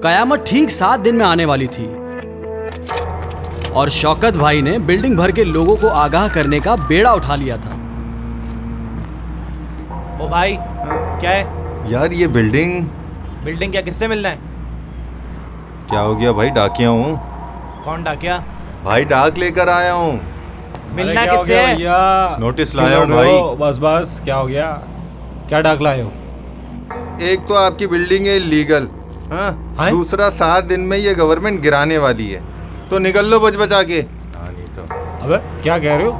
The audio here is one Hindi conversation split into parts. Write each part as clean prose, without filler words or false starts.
कयामत ठीक 7 दिन में आने वाली थी और शौकत भाई ने बिल्डिंग भर के लोगों को आगाह करने का बेड़ा उठा लिया था। ओ भाई, क्या है यार ये बिल्डिंग क्या, किससे मिलना है? क्या हो गया भाई? डाकिया हूँ कौन डाकिया? भाई, डाक लेकर आया हूँ। मिलना किससे है? नोटिस लाया हूँ भाई। बस क्या हो गया? क्या डाक लाए हो? एक तो आपकी बिल्डिंग है इलीगल, हाँ? दूसरा 7 दिन में ये गवर्नमेंट गिराने वाली है, तो निकल लो बच बचा के। नहीं तो अबे क्या कह रहे हो?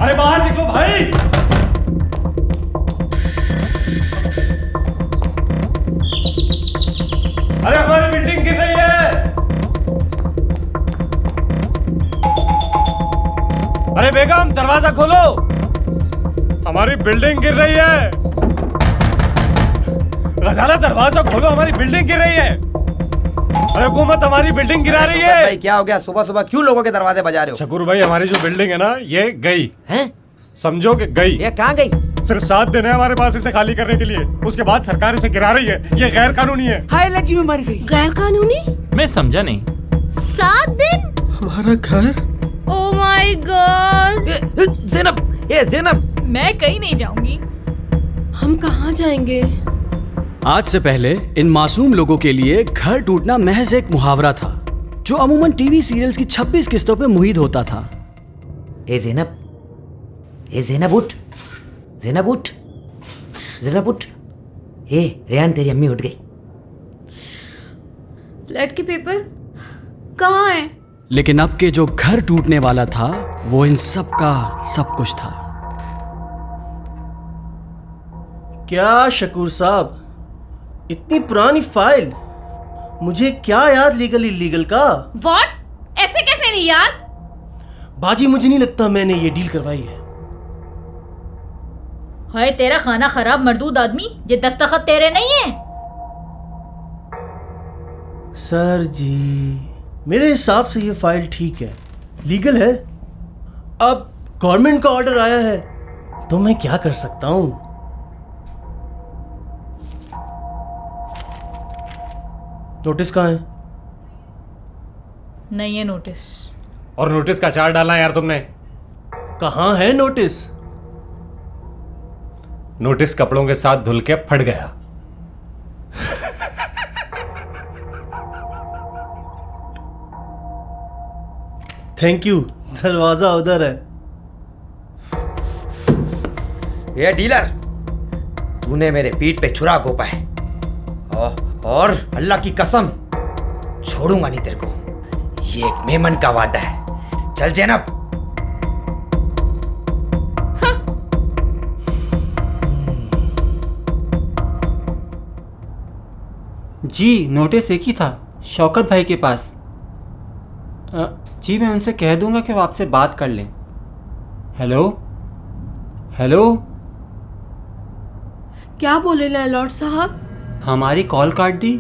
अरे बाहर निकलो भाई! अरे हमारी बिल्डिंग गिर रही है! अरे बेगम, दरवाजा खोलो! हमारी बिल्डिंग गिर रही है! गजाला, दरवाजा खोलो, हमारी बिल्डिंग गिर रही है! अरे हुकूमत हमारी बिल्डिंग गिरा रही है! भाई क्या हो गया? सुबह सुबह क्यों लोगों के दरवाजे बजा रहे हो? शकूर भाई, हमारी जो बिल्डिंग है ना, ये गई हैं? समझो कि गई। ये कहाँ गई? सिर्फ 7 दिन है हमारे पास इसे खाली करने के लिए, उसके बाद सरकार इसे गिरा रही है। ये गैर कानूनी है। हाय लगी में मर गई। गैर कानूनी? मैं समझा नहीं। 7 दिन? हमारा घर? Oh my God! ज़ैनब, मैं कहीं नहीं जाऊंगी। हम कहाँ जाएंगे? आज से पहले इन मासूम लोगों के लिए घर टूटना महज एक मुहावरा था, जो अमूमन टीवी सीरियल्स की 26 किस्तों पे मुहिद होता था। ए ज़ैनब उठ, ज़ैनब उठ, ज़ैनब उठ। ए रेहान, तेरी अम्मी उठ गई। फ्लैट के पेपर कहाँ हैं? लेकिन अब के जो घर टूटने वाला था वो इन सब का सब कुछ था। क्या शकूर साहब, इतनी पुरानी फाइल, मुझे क्या याद लीगल इलीगल का? व्हाट? ऐसे कैसे नहीं याद? बाजी, मुझे नहीं लगता मैंने ये डील करवाई है। हाय तेरा खाना खराब मर्दूद आदमी, ये दस्तखत तेरे नहीं है। सर जी, मेरे हिसाब से ये फाइल ठीक है, लीगल है। अब गवर्नमेंट का ऑर्डर आया है तो मैं क्या कर सकता हूं? नोटिस कहाँ है? नहीं है नोटिस। और नोटिस का चार्ट डालना यार तुमने। कहाँ है नोटिस? नोटिस कपड़ों के साथ धुल के फट गया। थैंक यू, दरवाजा उधर है। ये डीलर, तूने मेरे पीठ पे छुरा घोंपा है और अल्लाह की कसम छोड़ूंगा नहीं तेरे को। ये एक मेमन का वादा है। चल ज़ैनब। जी, नोटिस एक ही था, शौकत भाई के पास। जी, मैं उनसे कह दूंगा कि वो आपसे बात कर लें। हेलो हेलो, क्या बोले लैंडलॉर्ड साहब? हमारी कॉल काट दी।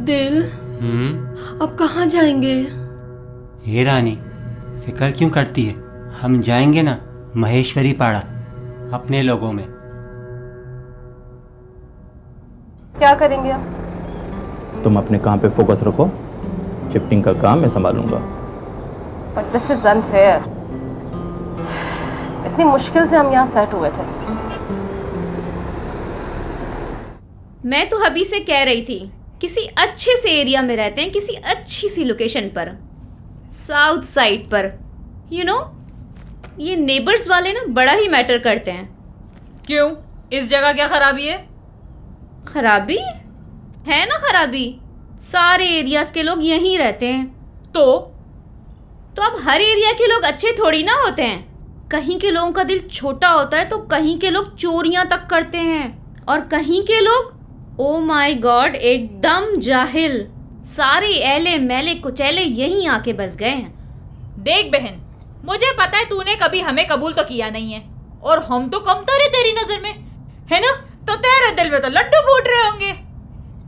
दिल, अब कहाँ जाएंगे? हे रानी, फिक्र क्यों करती है? हम जाएंगे ना महेश्वरी पाड़ा, अपने लोगों में। क्या करेंगे आप? तुम अपने काम पे फोकस रखो, शिफ्टिंग का काम मैं संभालूंगा। But this is unfair. इतनी मुश्किल से हम यहाँ सेट हुए थे। मैं तो अभी से कह रही थी, किसी अच्छे से एरिया में रहते हैं, किसी अच्छी सी लोकेशन पर, साउथ साइड पर। यू नो, ये नेबर्स वाले ना बड़ा ही मैटर करते हैं। क्यों? इस जगह क्या खराबी है? खराबी है ना, खराबी सारे एरियाज के लोग यहीं रहते हैं। तो अब हर एरिया के लोग अच्छे थोड़ी ना होते हैं। कहीं के लोगों का दिल छोटा होता है तो कहीं के लोग चोरियां तक करते हैं, और कहीं के लोग, ओ माय गॉड, एकदम जाहिल। सारे एले मेले कुचैले यहीं आके बस गए हैं। देख बहन, मुझे पता है तूने कभी हमें कबूल तो किया नहीं है, और हम तो कमतर है तेरी नजर में, है ना? तो तेरे दिल में तो लड्डू फूट रहे होंगे।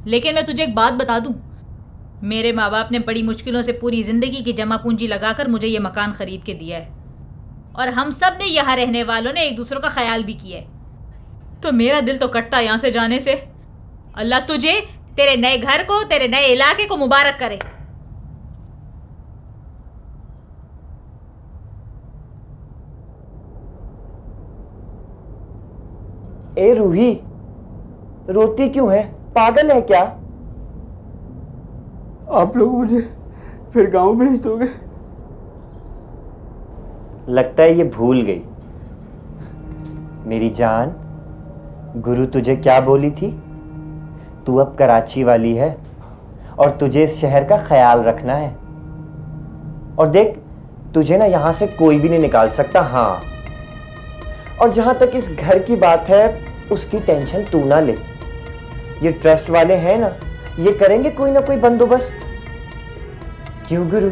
लेकिन मैं तुझे एक बात बता दूं, मेरे माँ बाप ने बड़ी मुश्किलों से पूरी जिंदगी की जमा पूंजी लगाकर मुझे ये मकान खरीद के दिया है, और हम सब ने यहाँ रहने वालों ने एक दूसरे का ख्याल भी किया है। तो मेरा दिल तो कटता यहाँ से जाने से। अल्लाह तुझे, तेरे नए घर को, तेरे नए इलाके को मुबारक करे। ए रूही, रोती क्यों है? पागल है क्या? आप लोग मुझे फिर गांव भेज दोगे? लगता है ये भूल गई। मेरी जान, गुरु तुझे क्या बोली थी? तू अब कराची वाली है और तुझे इस शहर का ख्याल रखना है। और देख, तुझे ना यहाँ से कोई भी नहीं निकाल सकता। हाँ, और जहाँ तक इस घर की बात है, उसकी टेंशन तू ना ले। ये ट्रस्ट वाले हैं ना, ये करेंगे कोई ना कोई बंदोबस्त। क्यों गुरु?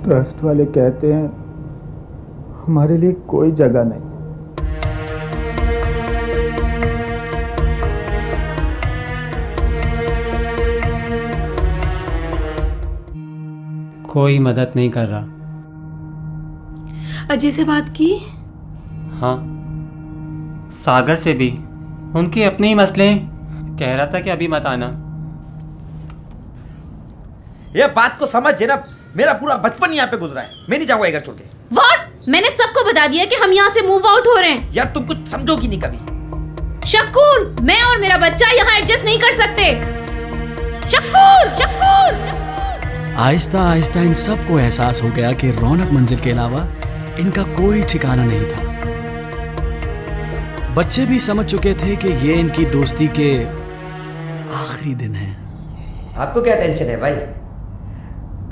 ट्रस्ट वाले कहते हैं हमारे लिए कोई जगह नहीं। कोई मदद नहीं कर रहा। अजय से बात की? हाँ, सागर से भी। उनके अपने ही मसले हैं। कह रहा था कि अभी मत आना। ये बात को समझ ना, मेरा पूरा बचपन यहाँ पे गुजरा है। मैं नहीं जाऊंगा घर छोड़ के। व्हाट? मैंने सबको बता दिया कि हम यहाँ से मूव आउट हो रहे हैं। यार तुम कुछ समझोगी नहीं कभी। शक्कुर, मैं और मेरा बच्चा यहाँ एडजस्ट नहीं कर सकते। शक्कुर, शक्कुर। आहिस्ता आहिस्ता इन सबको एहसास हो गया कि रौनक मंजिल के अलावा इनका कोई ठिकाना नहीं था। बच्चे भी समझ चुके थे कि ये इनकी दोस्ती के आखिरी दिन हैं। आपको क्या टेंशन है भाई?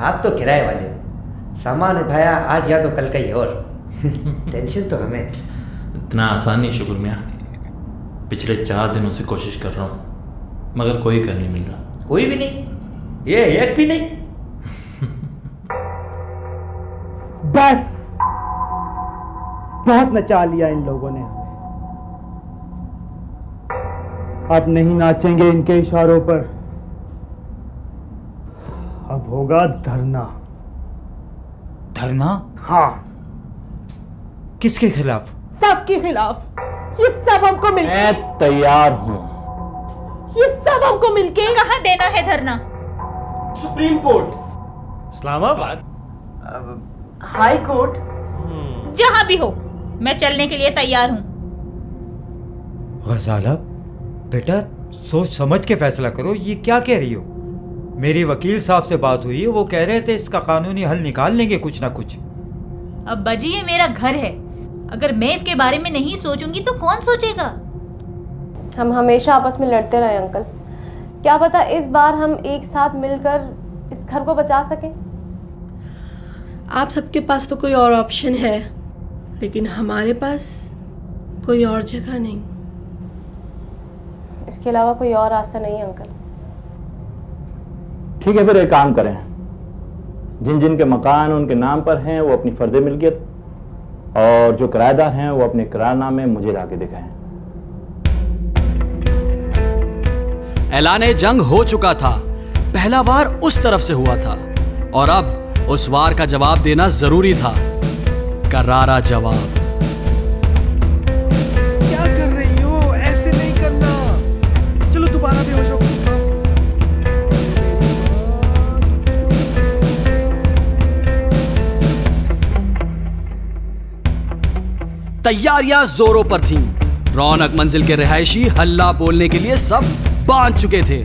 आप तो किराए वाले हो। सामान उठाया आज या तो कल कहीं और। टेंशन तो हमें। इतना आसान नहीं शुक्र मियाँ। पिछले 4 दिनों से कोशिश कर रहा हूँ, मगर कोई कर नहीं मिल रहा। कोई भी नहीं? ये एक भी नहीं? बस, बहुत नचा लिया इन लोगों ने हमें। अब नहीं नाचेंगे इनके इशारों पर। अब होगा धरना। धरना? हाँ। किसके खिलाफ? सबके खिलाफ। ये सब हमको मिलके। मैं तैयार हूँ। ये सब हमको मिलके। कहाँ देना है धरना? Supreme court, Islamabad, high court, जहां भी हो, मैं चलने के लिए तैयार हूँ। गजाला बेटा, सोच समझ के फैसला करो। ये क्या कह रही हो? मेरी वकील साहब से बात हुई है, वो कह रहे थे इसका कानूनी हल निकाल लेंगे कुछ ना कुछ। अब बाजी, ये मेरा घर है। अगर मैं इसके बारे में नहीं सोचूंगी तो कौन सोचेगा? हम हमेशा आपस में लड़ते रहे अंकल। क्या पता इस बार हम एक साथ मिलकर इस घर को बचा सकें। आप सबके पास तो कोई और ऑप्शन है, लेकिन हमारे पास कोई और जगह नहीं। इसके अलावा कोई और रास्ता नहीं है अंकल। ठीक है, फिर एक काम करें। जिन जिन के मकान उनके नाम पर हैं वो अपनी फर्द मिल्कियत, और जो किराएदार हैं वो अपने किरायानामे मुझे लाके दिखाएं। ऐलान जंग हो चुका था। पहला वार उस तरफ से हुआ था और अब उस वार का जवाब देना जरूरी था। करारा जवाब। क्या कर रही हो? ऐसे नहीं करना। चलो दोबारा बेहोश हो। तैयारियां जोरों पर थीं। रौनक मंजिल के रिहायशी हल्ला बोलने के लिए सब बांध चुके थे।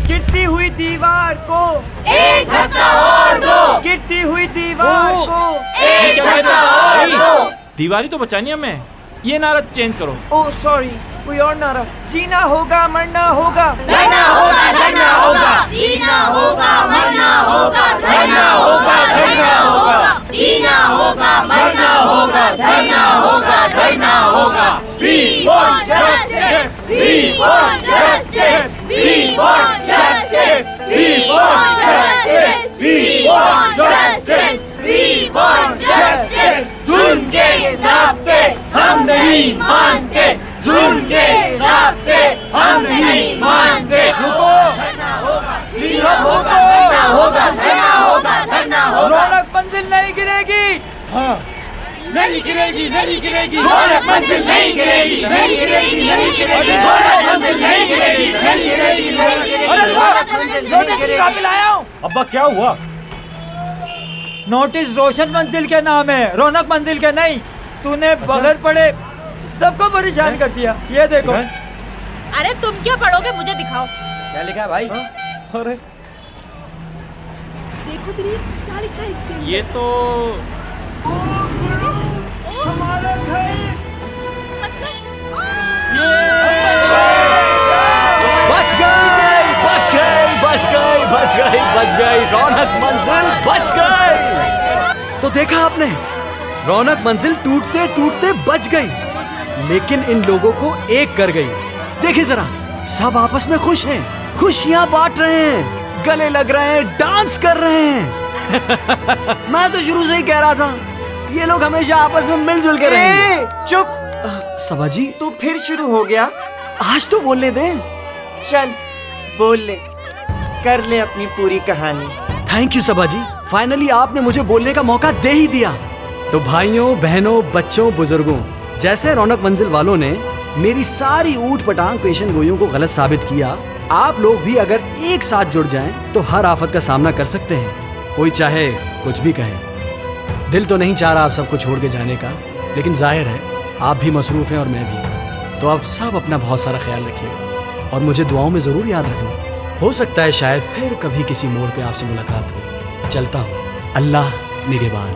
गिरती हुई दीवार को एक धक्का और दो। गिरती हुई दीवार को एक धक्का और दो। दीवारी तो बचानी है हमें। ये नारा चेंज करो। ओह सॉरी, कोई और नारा। जीना होगा, मरना होगा। धरना होगा, धरना होगा। जीना होगा, मरना होगा। धरना होगा, धरना होगा। जीना होगा, मरना होगा। धरना होगा, धरना होगा। We want justice. We want justice. We want justice. We want justice. We want justice. We want justice. जुल्म नहीं मानते, जुल्म के रास्ते हम नहीं मानते। रुको, धरना होगा, धरना होगा, धरना होगा, धरना होगा। रौनक मंजिल नहीं गिरेगी। हाँ, नहीं गिरेगी, नहीं गिरेगी। रौनक मंजिल नहीं गिरेगी, नहीं गिरेगी, नहीं गिरेगी। रौनक मंजिल नहीं गिरेगी, नहीं गिरेगी, नहीं गिरेगी। नोटिस काफी लाया हूँ। अब्बा क्या हुआ? नोटिस रोशन मंजिल के नाम है, रौनक मंजिल के नहीं। तूने बगैर पढ़े सबको परेशान कर दिया। ये देखो। अरे तुम क्या पढ़ोगे, मुझे दिखाओ। क्या लिखा है भाई? अरे देखो दिलीप, क्या लिखा है इसके अंदर? ये तो हमारा घर बच गई, बच गई, बच गई, बच गई, बच गई, रौनक मंजिल बच गई। तो देखा आपने, रौनक मंजिल टूटते टूटते बच गई, लेकिन इन लोगों को एक कर गई। देखिए जरा, सब आपस में खुश हैं, खुशियां बांट रहे हैं, गले लग रहे हैं, डांस कर रहे हैं। मैं तो शुरू से ही कह रहा था, ये लोग हमेशा आपस में मिलजुल के रहेंगे। चुप। सबा जी, तू फिर शुरू हो गया। आज तो बोलने दे। चल बोल ले, कर ले अपनी पूरी कहानी। Thank you Saba ji, finally आपने मुझे बोलने का मौका दे ही दिया। तो भाइयों, बहनों, बच्चों, बुजुर्गों, जैसे रौनक मंजिल वालों ने मेरी सारी ऊट पटांग पेशन गोइयों को गलत साबित किया, आप लोग भी अगर एक साथ जुड़ जाएं तो हर आफत का सामना कर सकते हैं। कोई चाहे कुछ भी कहे, दिल तो नहीं चाह रहा आप सबको छोड़ के जाने का, लेकिन जाहिर है आप भी मसरूफ हैं और मैं भी। तो आप सब अपना बहुत सारा ख्याल रखिएगा और मुझे दुआओं में ज़रूर याद रखना। हो सकता है शायद फिर कभी किसी मोड़ पे आपसे मुलाकात हो। चलता हूँ, अल्लाह निगहबान।